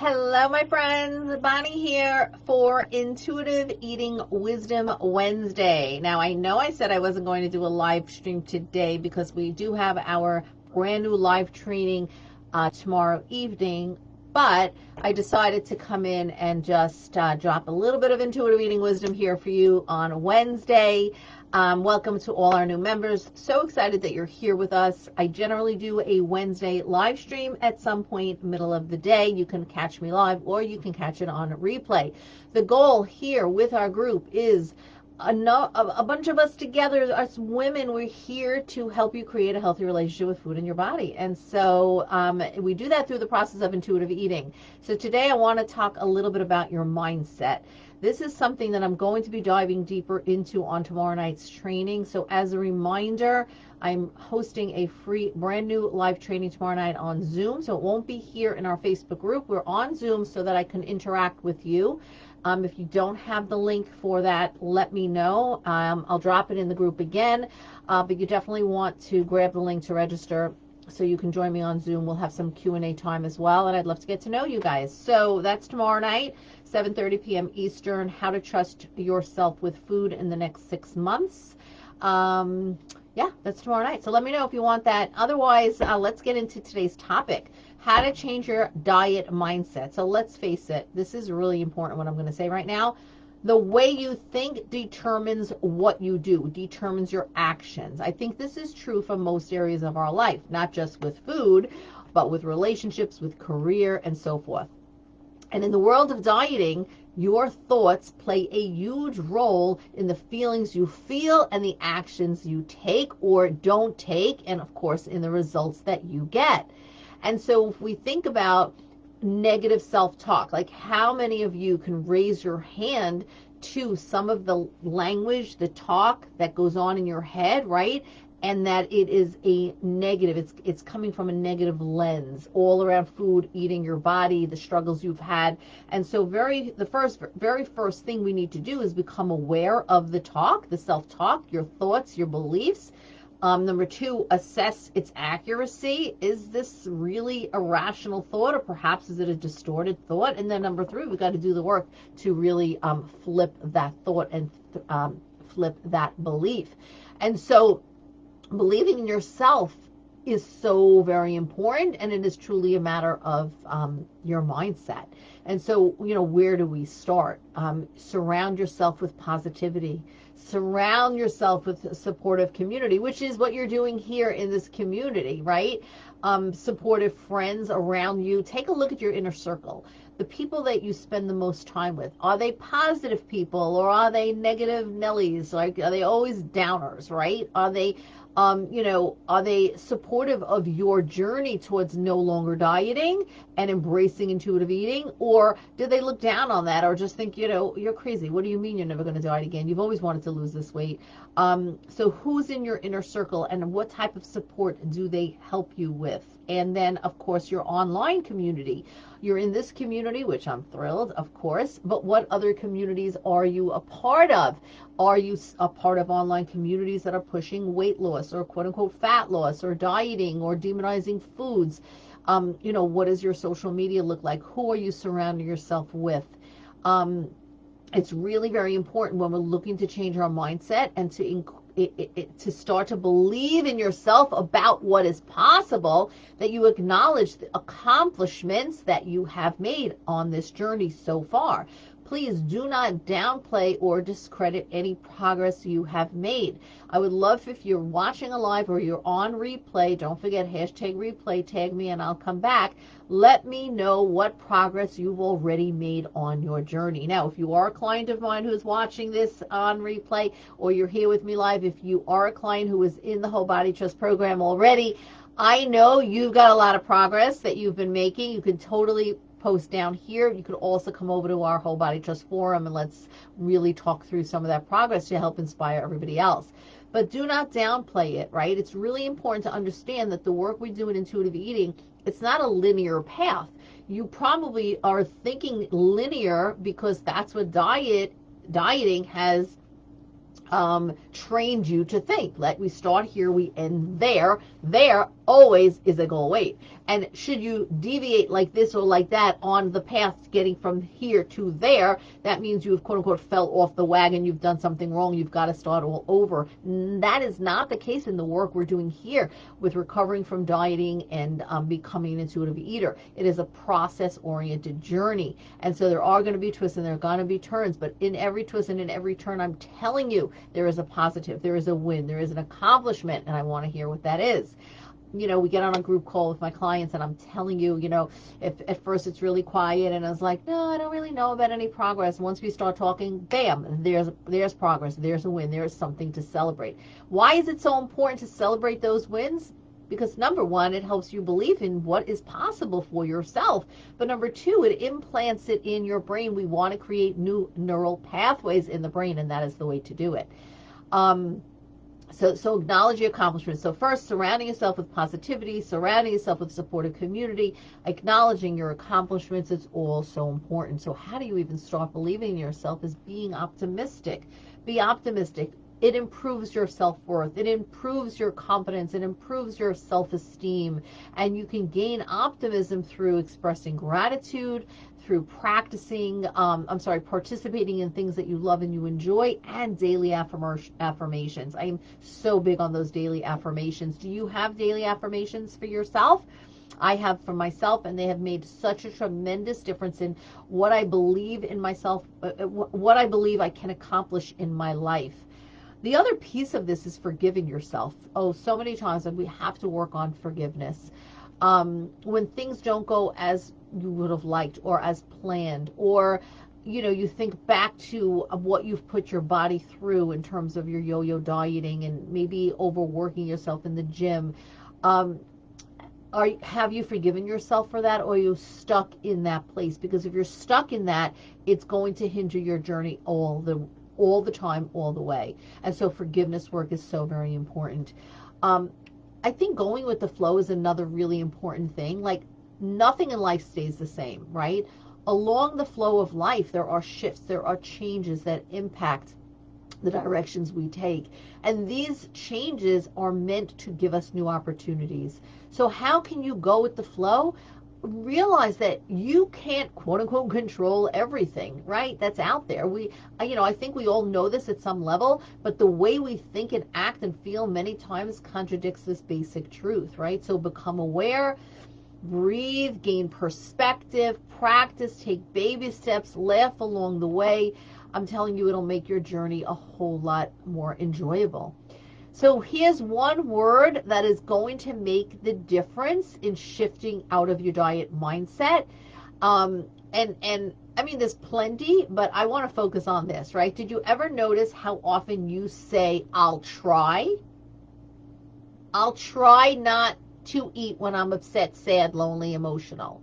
Hello, my friends. Bonnie here for Intuitive Eating Wisdom Wednesday. Now, I know I said I wasn't going to do a live stream today because we do have our brand new live training tomorrow evening, but I decided to come in and just drop a little bit of intuitive eating wisdom here for you on Wednesday. Welcome to all our new members. So excited that you're here with us. I generally do a Wednesday live stream at some point middle of the day. You can catch me live or you can catch it on a replay. The goal here with our group is a bunch of us together, us women, we're here to help you create a healthy relationship with food in your body. And so we do that through the process of intuitive eating. So today I want to talk a little bit about your mindset. This is something that I'm going to be diving deeper into on tomorrow night's training. So as a reminder, I'm hosting a free brand new live training tomorrow night on Zoom. So it won't be here in our Facebook group. We're on Zoom so that I can interact with you. If you don't have the link for that, let me know. I'll drop it in the group again, but you definitely want to grab the link to register so you can join me on Zoom. We'll have some Q&A time as well, and I'd love to get to know you guys. So that's tomorrow night, 7:30 p.m. Eastern, how to trust yourself with food in the next 6 months. Yeah, that's tomorrow night. So let me know if you want that. Otherwise, let's get into today's topic. How to change your diet mindset. So let's face it, this is really important what I'm going to say right now. The way you think determines what you do, determines your actions. I think this is true for most areas of our life, not just with food, but with relationships, with career, and so forth. And in the world of dieting, your thoughts play a huge role in the feelings you feel and the actions you take or don't take, and of course, in the results that you get. And so if we think about negative self-talk, like how many of you can raise your hand to some of the language, the talk that goes on in your head, right? And that it is a negative, it's coming from a negative lens all around food, eating, your body, the struggles you've had. And so very first thing we need to do is become aware of the talk, the self-talk, your thoughts, your beliefs. Number two, assess its accuracy. Is this really a rational thought, or perhaps is it a distorted thought? And then number three, we've got to do the work to really flip that thought and flip that belief. And so believing in yourself is so very important, and it is truly a matter of your mindset. And so, you know, where do we start? Surround yourself with positivity. Surround yourself with a supportive community, which is what you're doing here in this community, right? Supportive friends around you. Take a look at your inner circle. The people that you spend the most time with, are they positive people or are they negative Nellies? Like, are they always downers, right? Are they are they supportive of your journey towards no longer dieting and embracing intuitive eating? Or do they look down on that or just think, you know, you're crazy. What do you mean you're never going to diet again? You've always wanted to lose this weight. So who's in your inner circle and what type of support do they help you with? And then, of course, your online community. You're in this community, which I'm thrilled, of course, but what other communities are you a part of? Are you a part of online communities that are pushing weight loss or quote unquote fat loss or dieting or demonizing foods? What does your social media look like? Who are you surrounding yourself with? It's really very important when we're looking to change our mindset and to start to believe in yourself about what is possible, that you acknowledge the accomplishments that you have made on this journey so far. Please do not downplay or discredit any progress you have made. I would love if you're watching a live or you're on replay, don't forget #replay, tag me and I'll come back. Let me know what progress you've already made on your journey. Now, if you are a client of mine who's watching this on replay or you're here with me live, if you are a client who is in the Whole Body Trust program already, I know you've got a lot of progress that you've been making. You can totally post down here. You could also come over to our Whole Body Trust forum and let's really talk through some of that progress to help inspire everybody else. But do not downplay it, right? It's really important to understand that the work we do in intuitive eating, it's not a linear path. You probably are thinking linear because that's what dieting has trained you to think. Like, we start here, we end there. There always is a goal weight. And should you deviate like this or like that on the path getting from here to there, that means you've quote unquote fell off the wagon, you've done something wrong, you've got to start all over. That is not the case in the work we're doing here with recovering from dieting and becoming an intuitive eater. It is a process-oriented journey. And so there are going to be twists and there are going to be turns, but in every twist and in every turn, I'm telling you, there is a positive, there is a win, there is an accomplishment, and I want to hear what that is. You know, we get on a group call with my clients and I'm telling you, you know, if at first it's really quiet and I was like, no, I don't really know about any progress. Once we start talking, bam, there's progress, there's a win, there's something to celebrate. Why is it so important to celebrate those wins? Because number one, it helps you believe in what is possible for yourself. But number two, it implants it in your brain. We want to create new neural pathways in the brain, and that is the way to do it. So acknowledge your accomplishments. So first, surrounding yourself with positivity, surrounding yourself with a supportive community, acknowledging your accomplishments is all so important. So how do you even start believing in yourself? Is being optimistic. Be optimistic. It improves your self-worth. It improves your confidence. It improves your self-esteem. And you can gain optimism through expressing gratitude, through practicing, participating in things that you love and you enjoy, and daily affirmations. I am so big on those daily affirmations. Do you have daily affirmations for yourself? I have for myself, and they have made such a tremendous difference in what I believe in myself, what I believe I can accomplish in my life. The other piece of this is forgiving yourself. Oh, so many times, and we have to work on forgiveness. When things don't go as you would have liked or as planned, or you think back to what you've put your body through in terms of your yo-yo dieting and maybe overworking yourself in the gym. Have you forgiven yourself for that, or are you stuck in that place? Because if you're stuck in that, it's going to hinder your journey all the time, all the way. And so forgiveness work is so very important. I think going with the flow is another really important thing. Like, nothing in life stays the same, right? Along the flow of life, there are shifts, there are changes that impact the directions we take. And these changes are meant to give us new opportunities. So how can you go with the flow? Realize that you can't quote unquote control everything, right? That's out there. I think we all know this at some level, but the way we think and act and feel many times contradicts this basic truth, right? So become aware, breathe, gain perspective, practice, take baby steps, laugh along the way. I'm telling you, it'll make your journey a whole lot more enjoyable. So here's one word that is going to make the difference in shifting out of your diet mindset. And I mean, there's plenty, but I want to focus on this, right? Did you ever notice how often you say, I'll try? I'll try not to eat when I'm upset, sad, lonely, emotional.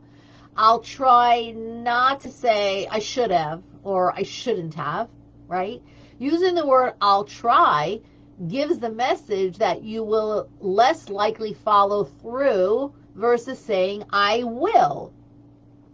I'll try not to say I should have or I shouldn't have, right? Using the word I'll try gives the message that you will less likely follow through versus saying I will.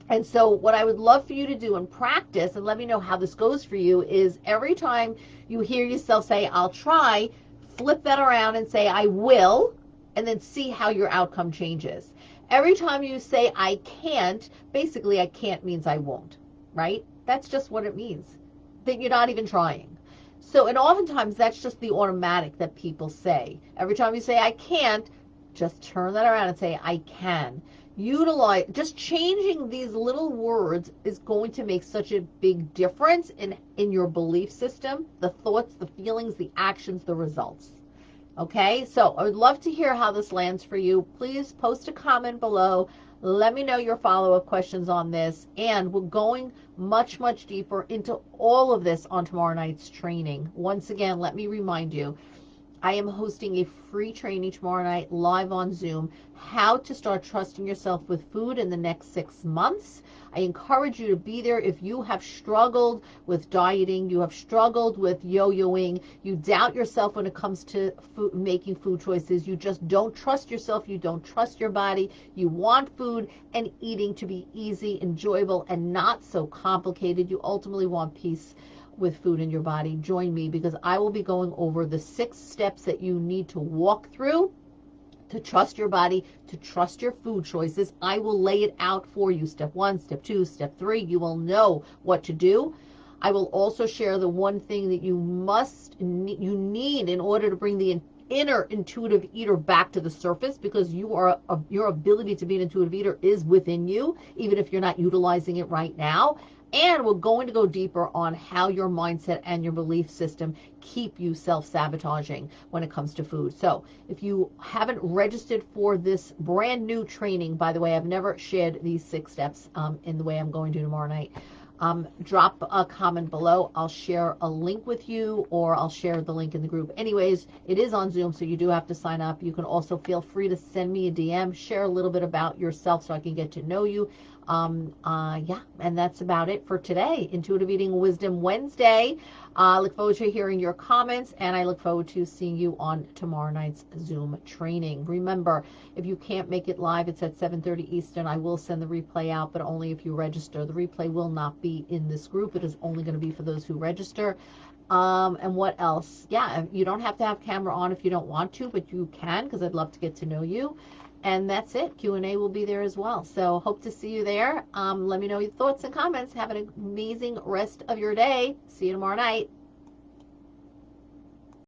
And so what I would love for you to do in practice, and let me know how this goes for you, is every time you hear yourself say I'll try, flip that around and say I will, and then see how your outcome changes. Every time you say I can't, basically I can't means I won't, right? That's just what it means, that you're not even trying. So, and oftentimes that's just the automatic that people say. Every time you say I can't, just turn that around and say I can. Utilize, just changing these little words is going to make such a big difference in your belief system, the thoughts, the feelings, the actions, the results. Okay, so I would love to hear how this lands for you. Please post a comment below. Let me know your follow-up questions on this. And we're going much, much deeper into all of this on tomorrow night's training. Once again, let me remind you, I am hosting a free training tomorrow night live on Zoom, how to start trusting yourself with food in the next 6 months. I encourage you to be there if you have struggled with dieting, you have struggled with yo-yoing, you doubt yourself when it comes to making food choices, you just don't trust yourself, you don't trust your body, you want food and eating to be easy, enjoyable, and not so complicated. You ultimately want peace with food in your body, join me, because I will be going over the 6 steps that you need to walk through to trust your body, to trust your food choices. I will lay it out for you. Step 1, step 2, step 3. You will know what to do. I will also share the one thing that you need in order to bring the inner intuitive eater back to the surface, because your ability to be an intuitive eater is within you, even if you're not utilizing it right now. And we're going to go deeper on how your mindset and your belief system keep you self-sabotaging when it comes to food. So if you haven't registered for this brand new training, by the way, I've never shared these 6 steps in the way I'm going to tomorrow night. Drop a comment below. I'll share a link with you, or I'll share the link in the group. Anyways, it is on Zoom, so you do have to sign up. You can also feel free to send me a DM, share a little bit about yourself so I can get to know you. Yeah, and that's about it for today. Intuitive Eating Wisdom Wednesday. Look forward to hearing your comments, and I look forward to seeing you on tomorrow night's Zoom training. Remember, if you can't make it live, it's at 7:30 Eastern. I will send the replay out, but only if you register. The replay will not be in this group. It is only going to be for those who register. And what else? Yeah, you don't have to have camera on if you don't want to, but you can, because I'd love to get to know you. And that's it. Q&A will be there as well. So hope to see you there. Let me know your thoughts and comments. Have an amazing rest of your day. See you tomorrow night.